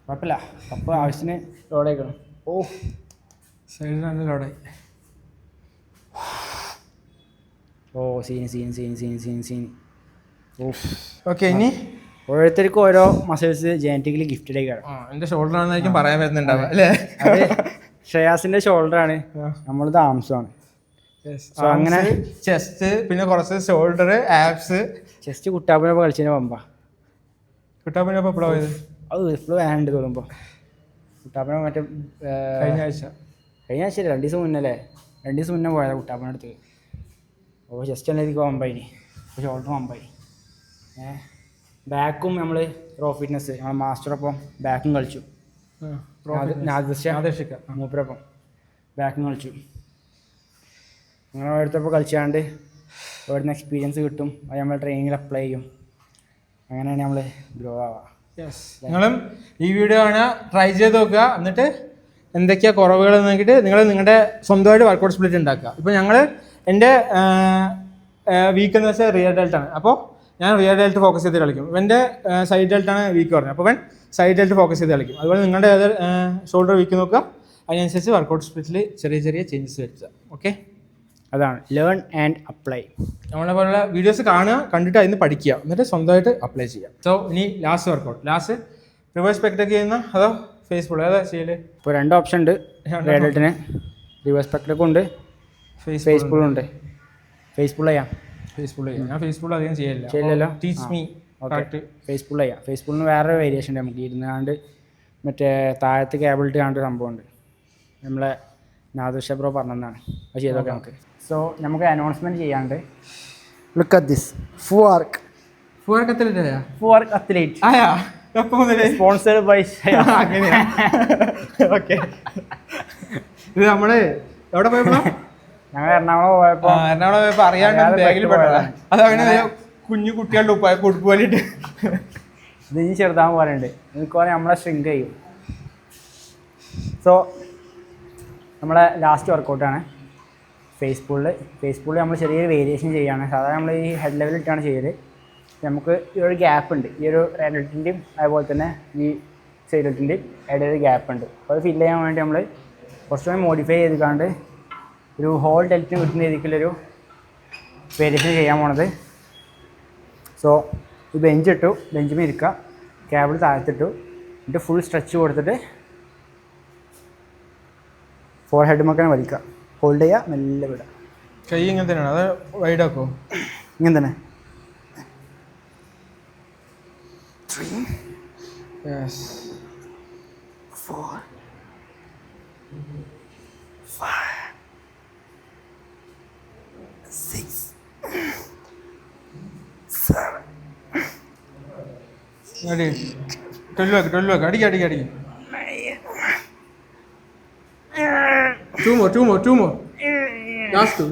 Speaker 1: കുഴപ്പമില്ല. കപ്പ് ആവശ്യത്തിന് ലോഡായിക്കണം. ഓ
Speaker 2: സൈഡിൽ നല്ല ലോഡായി.
Speaker 1: ഓ സീൻ. ഓ
Speaker 2: ഓക്കെ. ഇനി
Speaker 1: ഓരോരുത്തർക്കും ഓരോ മസിൽസ് ജനറ്റിക്കലി ഗിഫ്റ്റഡ് ആയി കിടക്കും.
Speaker 2: എൻ്റെ ഷോൾഡറാണെന്നായിരിക്കും പറയാൻ വരുന്നുണ്ടാവുക അല്ലേ?
Speaker 1: അത് ഷയാസിൻ്റെ ഷോൾഡറാണ്, നമ്മളത് ആംസുമാണ്. സോ അങ്ങനെ
Speaker 2: ചെസ്റ്റ്, പിന്നെ കുറച്ച് ഷോൾഡർ, ആപ്സ്.
Speaker 1: ചെസ്റ്റ് കുട്ടാപ്പിനൊപ്പം കളിച്ചതിന് പമ്പാ.
Speaker 2: കുട്ടാപ്പിനൊപ്പം എപ്പോഴാണ് പോയത്?
Speaker 1: അത് ഇപ്പോൾ വേണ്ട തോന്നുമ്പോൾ. കുട്ടാപ്പിനെ മറ്റേ
Speaker 2: കഴിഞ്ഞ ആഴ്ച
Speaker 1: 2 ദിവസം മുന്നല്ലേ, 2 ദിവസം മുന്നേ പോയതാണ് കുട്ടാപ്പിനടുത്ത്. അപ്പോൾ ചെസ്റ്റ് ഉള്ളതിലേക്ക് പമ്പായിന്, അപ്പോൾ ഷോൾഡർ പമ്പായി. ബാക്കും നമ്മൾ റോ ഫിറ്റ്നസ് നമ്മൾ മാസ്റ്ററൊപ്പം ബാക്കും കളിച്ചു. മൂപ്പരൊപ്പം ബാക്കും കളിച്ചു. അങ്ങനെ ഓരോരുത്തപ്പോൾ കളിച്ചാണ്ട് ഓരോന്ന് എക്സ്പീരിയൻസ് കിട്ടും. അത് നമ്മൾ ട്രെയിനിങ്ങിൽ അപ്ലൈ ചെയ്യും. അങ്ങനെയാണ് നമ്മൾ ഗ്രോ ആവുക.
Speaker 2: നിങ്ങളും ഈ വീഡിയോ കാണുക, ട്രൈ ചെയ്ത് നോക്കുക. എന്നിട്ട് എന്തൊക്കെയാണ് കുറവുകൾ നോക്കിയിട്ട് നിങ്ങൾ നിങ്ങളുടെ സ്വന്തമായിട്ട് വർക്കൗട്ട് സ്പ്ലിറ്റ് ഉണ്ടാക്കുക. ഇപ്പോൾ ഞങ്ങൾ എൻ്റെ വീക്ക് എന്ന് വെച്ചാൽ റിയർ ഡെൽറ്റാണ്. അപ്പോൾ ഞാൻ റിയർ ഡെൽറ്റ് ഫോക്കസ് ചെയ്ത് കളിക്കും. ഇവൻ്റെ സൈഡ് ഡെൽറ്റാണ് വീക്ക് പറഞ്ഞത്. അപ്പോൾ ഇവൻ സൈഡ് ഡെൽറ്റ് ഫോക്കസ് ചെയ്ത് കളിക്കും. അതുപോലെ നിങ്ങളുടെ ഏത് ഷോൾഡർ വീക്ക് നോക്കുക, അതിനനുസരിച്ച് വർക്കൗട്ട് സ്പ്ലിറ്റിൽ ചെറിയ ചേഞ്ചസ് വരുത്തുക. ഓക്കെ,
Speaker 1: അതാണ് ലേൺ ആൻഡ് അപ്ലൈ.
Speaker 2: നമ്മളെ പോലുള്ള വീഡിയോസ് കാണുക, കണ്ടിട്ട് അതിന് പഠിക്കുക, എന്നിട്ട് സ്വന്തമായിട്ട് അപ്ലൈ ചെയ്യുക. സോ ഇനി ലാസ്റ്റ് വർക്കൗട്ട്. ലാസ്റ്റ് റിവേഴ്സ് പെക്ടൊക്കെ ചെയ്യുന്ന അതോ ഫേസ് പുൾ ഏതാ ചെയ്യല്?
Speaker 1: ഇപ്പോൾ 2 ഓപ്ഷൻ ഉണ്ട് റിയർ ഡെൽറ്റിന്. റിവേഴ്സ് പെക്ടൊക്കെ ഉണ്ട്, ഫേസ് പുള്ളുണ്ട്. ഫേസ് പുൾ ചെയ്യാം.
Speaker 2: ഫേസ്ബുൾ ചെയ്യാം. ഞാൻ ഫേസ്ബുൾ അധികം ചെയ്യില്ല.
Speaker 1: ചെയ്യില്ലല്ലോ?
Speaker 2: Teach me.
Speaker 1: ഓക്കെ, ഫേസ്ബുൾ ചെയ്യാം. ഫേസ്ബുളിന് വേറെ വേരിയേഷൻ ഉണ്ട്. നമുക്ക് ഇരുന്നാണ്ട് മറ്റേ താഴത്ത് കേബിൾ ഇട്ട് കാണേണ്ട സംഭവമുണ്ട്. നമ്മളെ നാദുഷ ബ്രോ പറഞ്ഞതാണ്, അത് ചെയ്തൊക്കെ നമുക്ക്. സോ നമുക്ക് അനൗൺസ്മെൻറ്റ് ചെയ്യാണ്ട് ലുക്ക് അറ്റ് ദിസ് ഫുവാർക്ക് അത്ലീറ്റ് സ്പോൺസർഡ് ബൈ
Speaker 2: ഓക്കെ. ഇത് നമ്മള് എവിടെ പോയപ്പോ?
Speaker 1: ഞങ്ങൾ എറണാകുളം പോയപ്പോൾ
Speaker 2: അറിയാണ്ട് ബാഗിൽ പെട്ടതാണ്. അതങ്ങനെ കുഞ്ഞു കുട്ടികളുടെ ഉടുപ്പ് പോലിട്ട്
Speaker 1: ഇത് ഇനി ചെറുതാൻ പോലുണ്ട്. എനിക്ക് പറയാൻ നമ്മളെ ഷ്രിങ്ക് ചെയ്യും. സോ നമ്മളെ ലാസ്റ്റ് വർക്കൗട്ടാണ് ഫേസ്ബുളിൽ നമ്മൾ ചെറിയൊരു വേരിയേഷൻ ചെയ്യുകയാണ്. സാധാരണ നമ്മൾ ഈ ഹെഡ് ലെവലിട്ടാണ് ചെയ്യല്. നമുക്ക് ഈ ഒരു ഗ്യാപ്പ് ഉണ്ട്, ഈ ഒരു റെഡിറ്റിൻ്റെയും അതുപോലെ തന്നെ ഈ സൈഡിറ്റിൻ്റെയും ഇടയിൽ ഒരു ഗ്യാപ്പ് ഉണ്ട്. അപ്പോൾ അത് ഫില്ല് ചെയ്യാൻ വേണ്ടി നമ്മൾ കുറച്ചുകൂടി മോഡിഫൈ ചെയ്തിക്കാണ്ട് ഒരു ഹോൾ ഡെൽറ്റിന് കിട്ടുന്ന രീതിക്കുള്ളൊരു വേരിയേഷൻ ചെയ്യാൻ പോണത്. സോ ഈ ബെഞ്ച് ഇട്ടു, ബെഞ്ചിൽ ഇരിക്കുക, കേബിൾ താഴത്തിട്ടു, എന്നിട്ട് ഫുൾ സ്ട്രെച്ച് കൊടുത്തിട്ട് ഫോർ ഹെഡ് മക്കനെ വലിക്കുക, ഹോൾഡ് ചെയ്യുക, മെല്ലെ വിടുക.
Speaker 2: കൈ ഇങ്ങനെ തന്നെയാണ്, അത് വൈഡ് ആക്കോ?
Speaker 1: ഇങ്ങനെ തന്നെ. 3 4 5 6 7
Speaker 2: അടി 12 അടിക്ക്. Two more. Last one.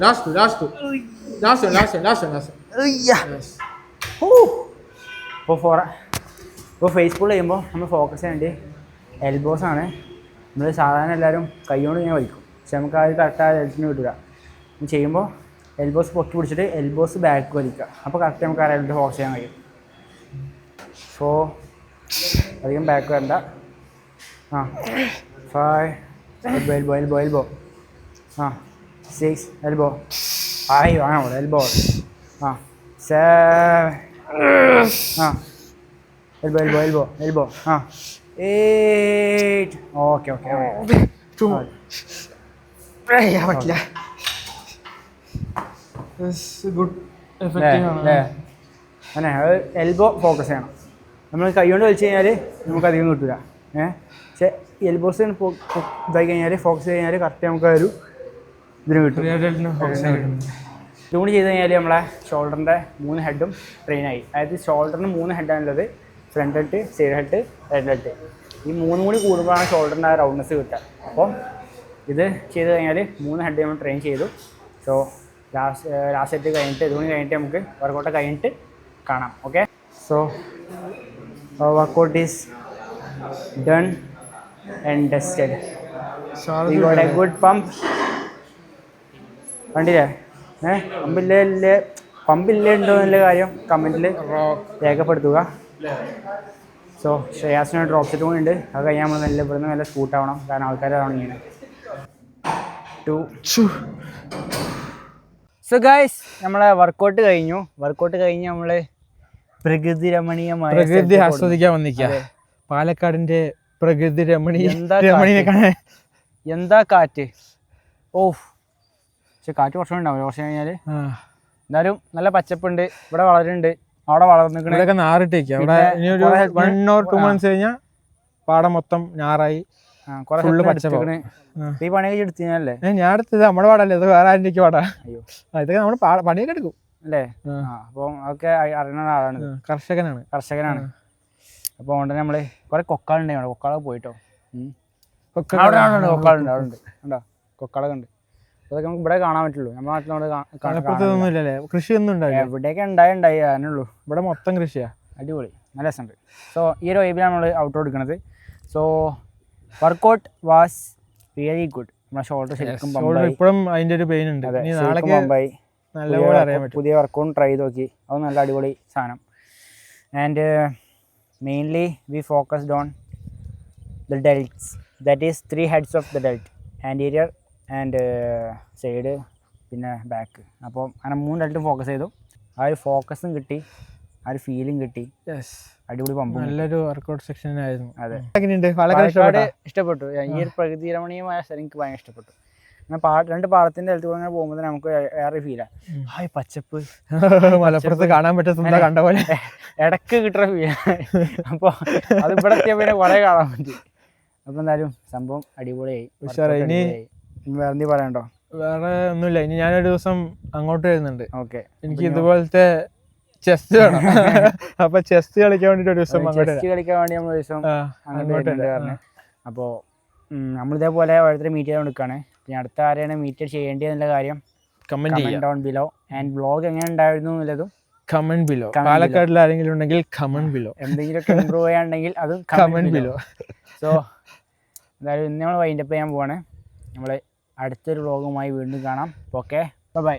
Speaker 1: ഇപ്പോൾ ഫേസ്ബുൾ ചെയ്യുമ്പോൾ നമ്മൾ ഫോക്കസ് ചെയ്യേണ്ടത് എൽബോസ് ആണ്. നമ്മൾ സാധാരണ എല്ലാവരും കൈകൊണ്ട് ഇങ്ങനെ വലിക്കും, പക്ഷെ നമുക്ക് അത് കറക്റ്റായ എൽബോസിന് കിട്ടില്ല. ചെയ്യുമ്പോൾ എൽബോസ് പൊക്കി പിടിച്ചിട്ട് എൽബോസ് ബാക്ക് വലിക്കുക, അപ്പോൾ കറക്റ്റ് നമുക്ക് ആ എൽബോ ഫോക്കസ് ചെയ്യാൻ കഴിയും. സോ അധികം ബാക്ക് വരണ്ട. 5 elbow 6 elbow 5 വേണം elbow 7 elbow 8 ഓക്കെ
Speaker 2: പറ്റില്ല. ഗുഡ് എഫക്റ്റീവ് ആണ്.
Speaker 1: അങ്ങനെ അത് എൽബോ ഫോക്കസ് ചെയ്യണം. നമ്മൾ കൈ കൊണ്ട് വലിച്ചു കഴിഞ്ഞാൽ നമുക്ക് അധികം കിട്ടില്ല. പക്ഷേ എൽബോസ് ഇതായി കഴിഞ്ഞാൽ ഫോക്കസ് കഴിഞ്ഞാൽ കറക്റ്റ് നമുക്ക് ഒരു ഇതിന് കിട്ടും. ഇതുകൊണ്ട് ചെയ്ത് കഴിഞ്ഞാൽ നമ്മളെ ഷോൾഡറിൻ്റെ 3 ഹെഡും ട്രെയിനായി. അതായത് ഷോൾഡറിന് 3 ഹെഡാണുള്ളത്, front head, side head, rear head. ഈ 3 കൂടി കൂടുമ്പോഴാണ് ഷോൾഡറിൻ്റെ ആ റൗണ്ട്നെസ് കിട്ടുക. അപ്പോൾ ഇത് ചെയ്ത് കഴിഞ്ഞാൽ 3 ഹെഡ് നമ്മൾ ട്രെയിൻ ചെയ്തു. സോ ലാസ്റ്റ് സെറ്റ് കഴിഞ്ഞിട്ട് ഇതുകൊണ്ട് കഴിഞ്ഞിട്ട് നമുക്ക് വർക്കൗട്ട് കഴിഞ്ഞിട്ട് കാണാം. Okay, so workout is done and dusted. We got a good pump. കണ്ടില്ലേ? പമ്പില്ലേ ഉണ്ടോ എന്നുള്ള കാര്യം കമൻറ്റിൽ രേഖപ്പെടുത്തുക. സോ ശ്രേയാസിന് ഡ്രോപ്പ് സെറ്റ് കൂടി ഉണ്ട്. അത് കഴിഞ്ഞാൽ നമ്മൾ നല്ല ഇവിടുന്ന് നല്ല സ്കൂട്ട് ആവണം, കാരണം ആൾക്കാരാണ് ഇങ്ങനെ. സോ ഗൈസ്, നമ്മളെ വർക്കൗട്ട് കഴിഞ്ഞ് നമ്മൾ പ്രകൃതി
Speaker 2: ആസ്വദിക്കാൻ വന്നിരിക്കുക. പാലക്കാടിന്റെ പ്രകൃതി
Speaker 1: എന്താ കാറ്റ്! പക്ഷെ കാറ്റ് കുറച്ചും ഉണ്ടാവില്ല. കുറച്ച് കഴിഞ്ഞാൽ എന്തായാലും നല്ല പച്ചപ്പുണ്ട്, ഇവിടെ വളരുന്നുണ്ട്, അവിടെ വളർന്നിട്ട്
Speaker 2: നാറിട്ടേക്ക്. അവിടെ ഇനി ഒരു 1 or 2 months കഴിഞ്ഞാൽ പാടം മൊത്തം ഞാറായി പച്ചപ്പാണ്. ഈ പണിയൊക്കെ എടുത്തു കഴിഞ്ഞാലേ ഞാൻ എടുത്തത് നമ്മുടെ പാടല്ലേ, ഇത് വേറെ ആരുടെ പാടാ. അയ്യോ, ഇതൊക്കെ നമ്മൾ പണിയൊക്കെ എടുക്കും
Speaker 1: അല്ലേ? അപ്പം അതൊക്കെ അറിയുന്ന ആളാണ്, കർഷകനാണ്. അപ്പോൾ അതുകൊണ്ട് നമ്മൾ കുറെ കൊക്കാളുണ്ട്. അവിടെ കൊക്കാളൊക്കെ പോയിട്ടോ, കൊക്കാളുണ്ട് കണ്ടോ, കൊക്കാളൊക്കെ ഉണ്ട്. അതൊക്കെ നമുക്ക് ഇവിടെ കാണാൻ പറ്റുള്ളൂ. നമ്മുടെ നാട്ടിലോട്
Speaker 2: കൃഷിയൊന്നും
Speaker 1: എവിടെയൊക്കെ ഉണ്ടായി അതിനുള്ളൂ.
Speaker 2: ഇവിടെ മൊത്തം കൃഷിയാ.
Speaker 1: അടിപൊളി, നല്ല രസമുണ്ട്. സോ ഈ ഒരു വൈബിലാണ് നമ്മൾ ഔട്ട് എടുക്കുന്നത്. So workout was really good. നമ്മുടെ ഷോൾഡർ ശരിക്കും
Speaker 2: ഇപ്പോഴും അതിൻ്റെ ഒരു പെയിൻ ഉണ്ട്.
Speaker 1: പമ്പായി. പുതിയ വർക്കൗട്ട് ട്രൈ ചെയ്ത് നോക്കി, അത് നല്ല അടിപൊളി സാധനം. And mainly we focused on the delts, that is 3 heads of the delt, anterior and side പിന്നെ ബാക്ക്. അപ്പോൾ അങ്ങനെ 3 ഡെൽറ്റും ഫോക്കസ് ചെയ്തു. ആ ഒരു ഫോക്കസും കിട്ടി, ആ ഒരു ഫീലിംഗ് കിട്ടി. അടിപൊളി പമ്പ്,
Speaker 2: നല്ലൊരു വർക്കൗട്ട് സെക്ഷൻ ആയിരുന്നു.
Speaker 1: അതെ, ഇഷ്ടപ്പെട്ടു. ഈ ഒരു പ്രകൃതി രമണീയമായ സ്ഥലം എനിക്ക് ഭയങ്കര ഇഷ്ടപ്പെട്ടു. രണ്ട് പാടത്തിന്റെ അടുത്ത് അങ്ങനെ പോകുമ്പോൾ നമുക്ക് വേറെ ഫീലാണ്. ഹായ് പച്ചപ്പ്
Speaker 2: മലപ്പുറത്ത് കാണാൻ പറ്റുന്ന കണ്ട പോലെ
Speaker 1: ഇടക്ക് കിട്ടുന്ന ഫീലാണ്. അപ്പോൾ അത് ഇവിടെ എത്തിയാൽ പിന്നെ കുറെ കാണാൻ പറ്റും. അപ്പൊ എന്തായാലും സംഭവം അടിപൊളിയായി.
Speaker 2: ഇനി
Speaker 1: വേറെ എന്തെങ്കിലും പറയണ്ടോ?
Speaker 2: വേറെ ഒന്നുമില്ല. ഇനി ഞാനൊരു ദിവസം അങ്ങോട്ട് വരുന്നുണ്ട്.
Speaker 1: ഓക്കെ,
Speaker 2: എനിക്ക് ഇതുപോലത്തെ ചെസ്റ്റ് വേണം. അപ്പൊ ചെസ്റ്റ് കളിക്കാൻ വേണ്ടിട്ട് ഒരു ദിവസം
Speaker 1: കളിക്കാൻ വേണ്ടി നമ്മൾ ഒരു ദിവസം അങ്ങോട്ട് പറഞ്ഞു. അപ്പോൾ നമ്മളിതേപോലെ ഓരോരുത്തരെ മീറ്റ് ചെയ്ത് കൊടുക്കുകയാണ്. പിന്നെ അടുത്ത ആരെയാണ് മീറ്റ് ചെയ്യേണ്ടതെന്നുള്ള കാര്യം comment down below. And vlog എങ്ങനെ ഉണ്ടായിരുന്നു എന്നുള്ളതും
Speaker 2: കമന്റ് ബിലോ. പാലക്കാടിൽ ആരെങ്കിലും ഉണ്ടെങ്കിൽ കമന്റ് ബിലോ.
Speaker 1: എന്തെങ്കിലുമൊക്കെ ഇമ്പ്രൂവ് ചെയ്യാനുണ്ടെങ്കിൽ അതും കമന്റ് ബിലോ. സോ എന്തായാലും ഇന്ന് നമ്മൾ വൈൻഡപ്പ് ചെയ്യാൻ പോവാണ്. നമ്മൾ അടുത്തൊരു വ്ളോഗുമായി വീണ്ടും കാണാം. Okay, by.